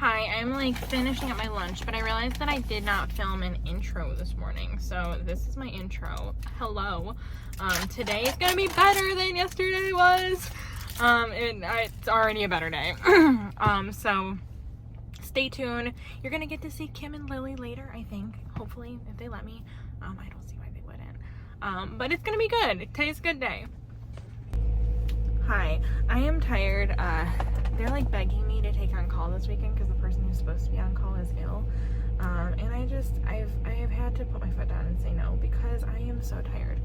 Hi, I'm like finishing up my lunch, but I realized that I did not film an intro this morning, so this is my intro. Hello. Today is gonna be better than yesterday was. It's already a better day. So stay tuned. You're gonna get to see Kim and Lily later, I think. Hopefully, if they let me. I don't see why they wouldn't. But it's gonna be good. Today's a good day. Hi, I am tired. They're like begging me to take on call this weekend because the person who's supposed to be on call is ill. And I have had to put my foot down and say no because I am so tired.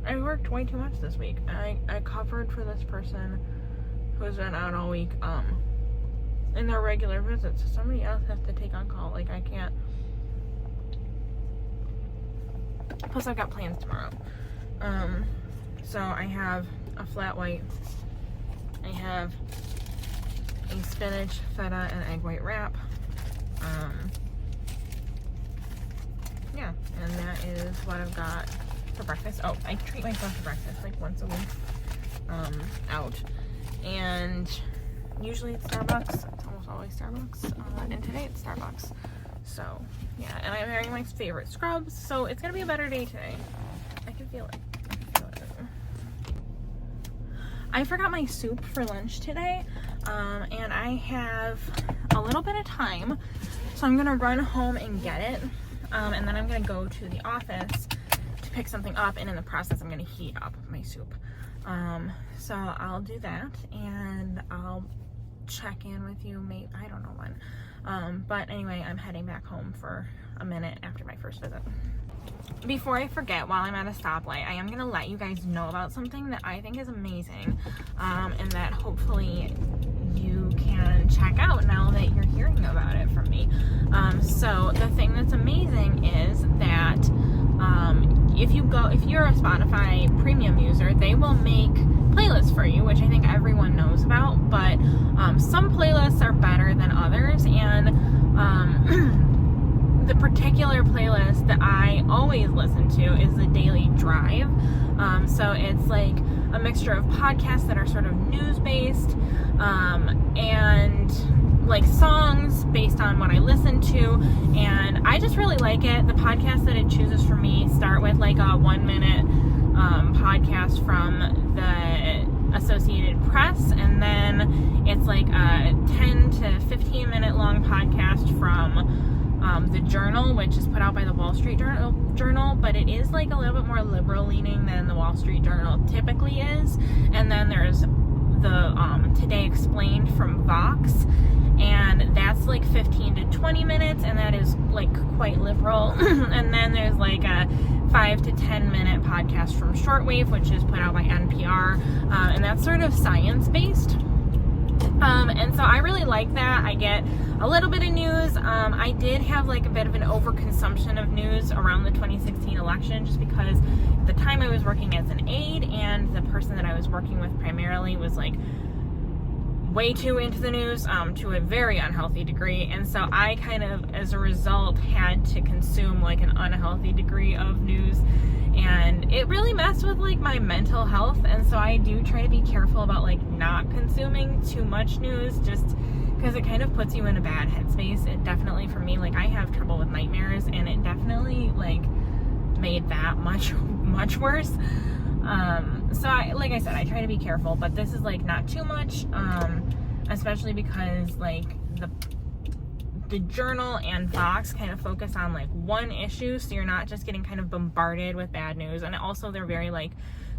I worked way too much this week. I covered for this person who's been out all week, in their regular visits. So somebody else has to take on call. Like, I can't. Plus, I've got plans tomorrow. So I have a flat white. I have a spinach, feta, and egg white wrap. Yeah, and that is what I've got for breakfast. Oh, I treat myself to breakfast like once a week, out. And usually it's Starbucks. It's almost always Starbucks. And today it's Starbucks. So, yeah, and I'm wearing my favorite scrubs, so it's gonna be a better day today. I can feel it. I forgot my soup for lunch today, and I have a little bit of time, so I'm gonna run home and get it, and then I'm gonna go to the office to pick something up, and in the process I'm gonna heat up my soup. So I'll do that, and I'll check in with you, maybe, I don't know when. But anyway, I'm heading back home for a minute after my first visit. Before I forget, while I'm at a stoplight, I am going to let you guys know about something that I think is amazing, and that hopefully you can check out now that you're hearing about it from me. So the thing that's amazing is that if you're a Spotify premium user, they will make playlists for you, which I think everyone knows about, but some playlists are better than others, and the particular playlist that I always listen to is the Daily Drive. So it's like a mixture of podcasts that are sort of news-based, and like songs based on what I listen to, and I just really like it. The podcasts that it chooses for me start with like a 1-minute podcast from the Associated Press, and then it's like a 10 to 15 minute long podcast from the Journal, which is put out by the Wall Street Journal, but it is like a little bit more liberal leaning than the Wall Street Journal typically is. And then there's the Today Explained from Vox, and that's like 15 to 20 minutes, and that is like quite liberal. And then there's like a 5 to 10 minute podcast from Shortwave, which is put out by NPR, and that's sort of science-based. And so I really like that. I get a little bit of news. I did have like a bit of an overconsumption of news around the 2016 election, just because at the time I was working as an aide, and the person that I was working with primarily was like way too into the news, to a very unhealthy degree. And so I kind of, as a result, had to consume like an unhealthy degree of news, and it really messed with like my mental health. And so I do try to be careful about like not consuming too much news, just because it kind of puts you in a bad headspace. It definitely, for me, like I have trouble with nightmares, and it definitely like made that much worse. So like I said, I try to be careful, but this is like not too much, especially because like the Journal and Vox kind of focus on like one issue, so you're not just getting kind of bombarded with bad news. And also they're very like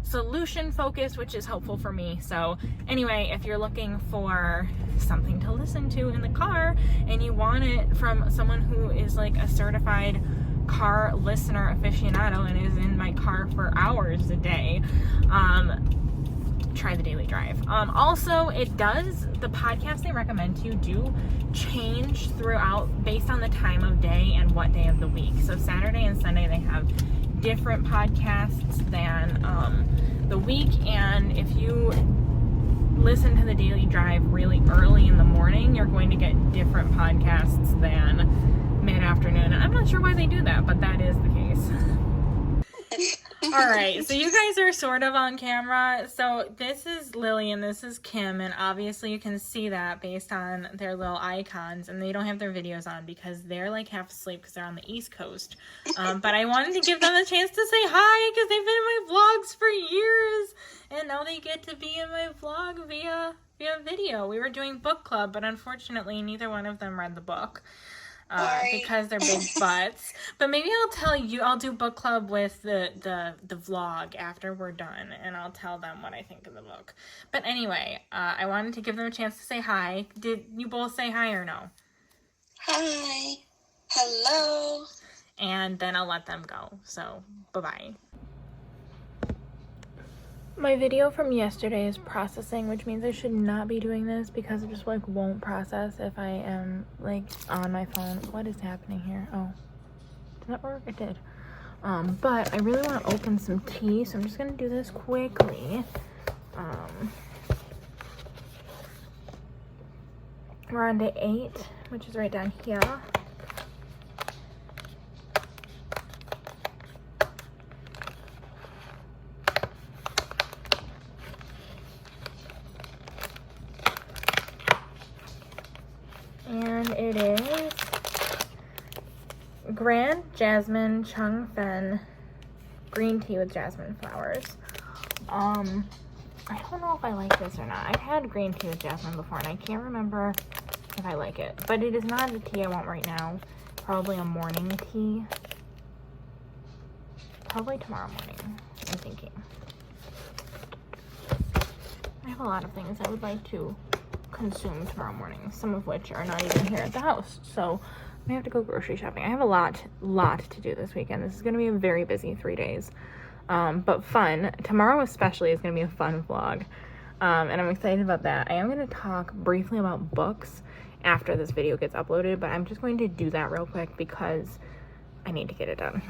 solution focused, which is helpful for me. So anyway, if you're looking for something to listen to in the car and you want it from someone who is like a certified car listener aficionado and is in my car for hours a day, try the Daily Drive. Also, the podcasts they recommend to you do change throughout based on the time of day and what day of the week. So Saturday and Sunday they have different podcasts than the week, and if you listen to the Daily Drive really early in the morning, you're going to get different podcasts than mid-afternoon. And I'm not sure why they do that, but that is the case. All right, so you guys are sort of on camera. So this is Lily and this is Kim, and obviously you can see that based on their little icons, and they don't have their videos on because they're like half asleep because they're on the East Coast. But I wanted to give them a chance to say hi because they've been in my vlogs for years, and now they get to be in my vlog via video. We were doing book club, but unfortunately neither one of them read the book. Because they're big butts. But maybe I'll do book club with the vlog after we're done, and I'll tell them what I think of the book. But anyway, I wanted to give them a chance to say hi. Did you both say hi or no? Hi. Hello. And then I'll let them go. So, bye-bye. My video from yesterday is processing, which means I should not be doing this because it just like won't process if I am like on my phone. What is happening here? Oh, did that work? It did. But I really want to open some tea, so I'm just gonna do this quickly. We're on day 8, which is right down here. And it is Grand Jasmine Chung Fen green tea with jasmine flowers. I don't know if I like this or not. I've had green tea with jasmine before and I can't remember if I like it. But it is not the tea I want right now. Probably a morning tea. Probably tomorrow morning, I'm thinking. I have a lot of things I would like to consume tomorrow morning, some of which are not even here at the house, so I have to go grocery shopping. I have a lot to do this weekend. This is going to be a very busy 3 days, but fun. Tomorrow especially is going to be a fun vlog, and I'm excited about that. I am going to talk briefly about books after this video gets uploaded, but I'm just going to do that real quick because I need to get it done.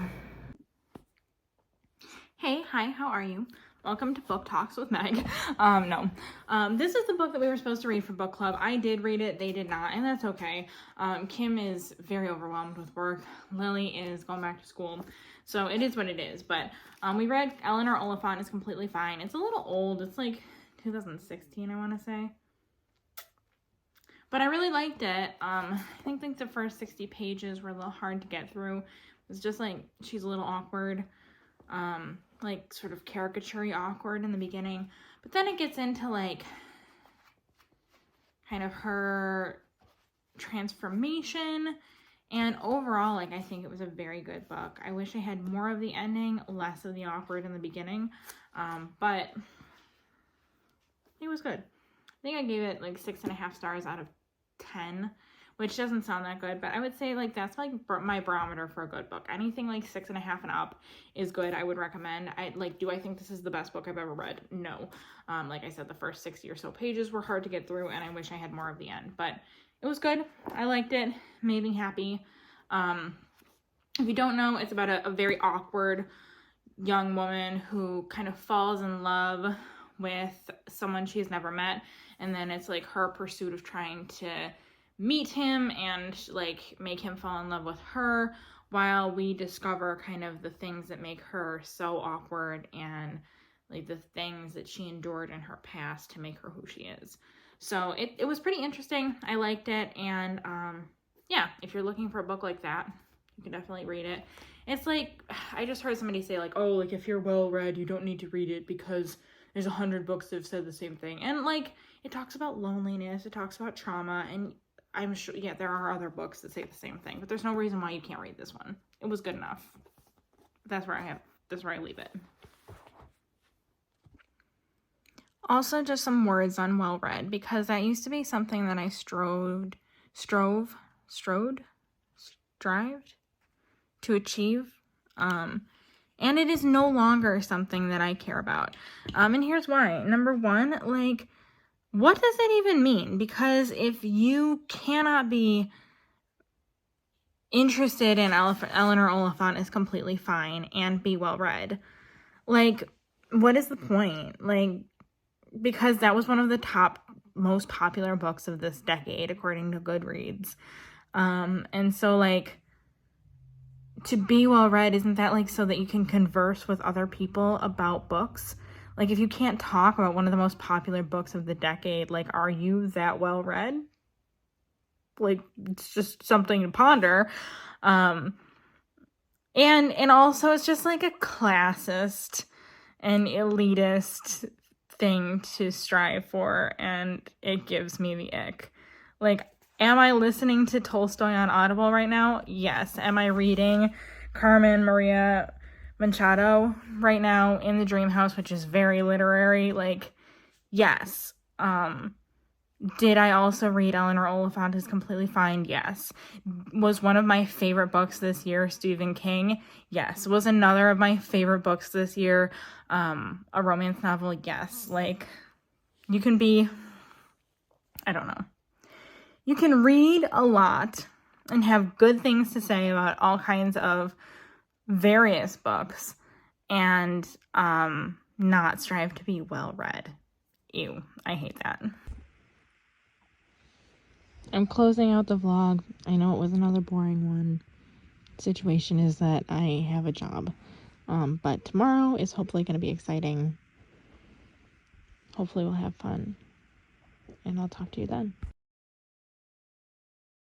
Hey, hi, how are you? Welcome to Book Talks with Meg. This is the book that we were supposed to read for book club. I did read it, they did not, and that's okay. Kim is very overwhelmed with work. Lily is going back to school, so it is what it is. But we read Eleanor Oliphant is Completely Fine. It's a little old. It's like 2016, I want to say. But I really liked it. I think the first 60 pages were a little hard to get through. It's just like she's a little awkward. Like sort of caricature-y awkward in the beginning, but then it gets into like kind of her transformation, and overall like I think it was a very good book. I wish I had more of the ending, less of the awkward in the beginning, but it was good. I think I gave it like 6.5 stars out of 10, which doesn't sound that good, but I would say like that's like my barometer for a good book. Anything like 6.5 and up is good. I would recommend. Do I think this is the best book I've ever read? No. Like I said, the first 60 or so pages were hard to get through, and I wish I had more of the end, but it was good. I liked it. Made me happy. If you don't know, it's about a very awkward young woman who kind of falls in love with someone she's never met, and then it's like her pursuit of trying to meet him and like make him fall in love with her, while we discover kind of the things that make her so awkward and like the things that she endured in her past to make her who she is. So it was pretty interesting. I liked it, and yeah, if you're looking for a book like that, you can definitely read it. It's like, I just heard somebody say like, oh, like if you're well read, you don't need to read it because there's 100 books that have said the same thing. And like, it talks about loneliness, it talks about trauma, and I'm sure, yeah, there are other books that say the same thing, but there's no reason why you can't read this one. It was good enough. That's where I leave it. Also, just some words on well read, because that used to be something that I strived to achieve. And it is no longer something that I care about. And here's why. Number one, like, what does it even mean? Because if you cannot be interested in Eleanor Oliphant is Completely Fine and be well read, like, what is the point? Like, because that was one of the top most popular books of this decade, according to Goodreads. And so, like, to be well read, isn't that like so that you can converse with other people about books? Like, if you can't talk about one of the most popular books of the decade, like, are you that well read? Like, it's just something to ponder. And also it's just like a classist and elitist thing to strive for, and it gives me the ick. Like, am I listening to Tolstoy on Audible right now? Yes. Am I reading Carmen Maria Machado right now in the Dream House, which is very literary? Like, yes. Did I also read Eleanor Oliphant is Completely Fine? Yes. Was one of my favorite books this year Stephen King? Yes. Was another of my favorite books this year a romance novel? Yes. Like, you can be, I don't know. You can read a lot and have good things to say about all kinds of various books and not strive to be well read. Ew, I hate that. I'm closing out the vlog. I know it was another boring one. Situation is that I have a job. But tomorrow is hopefully going to be exciting. Hopefully we'll have fun. And I'll talk to you then.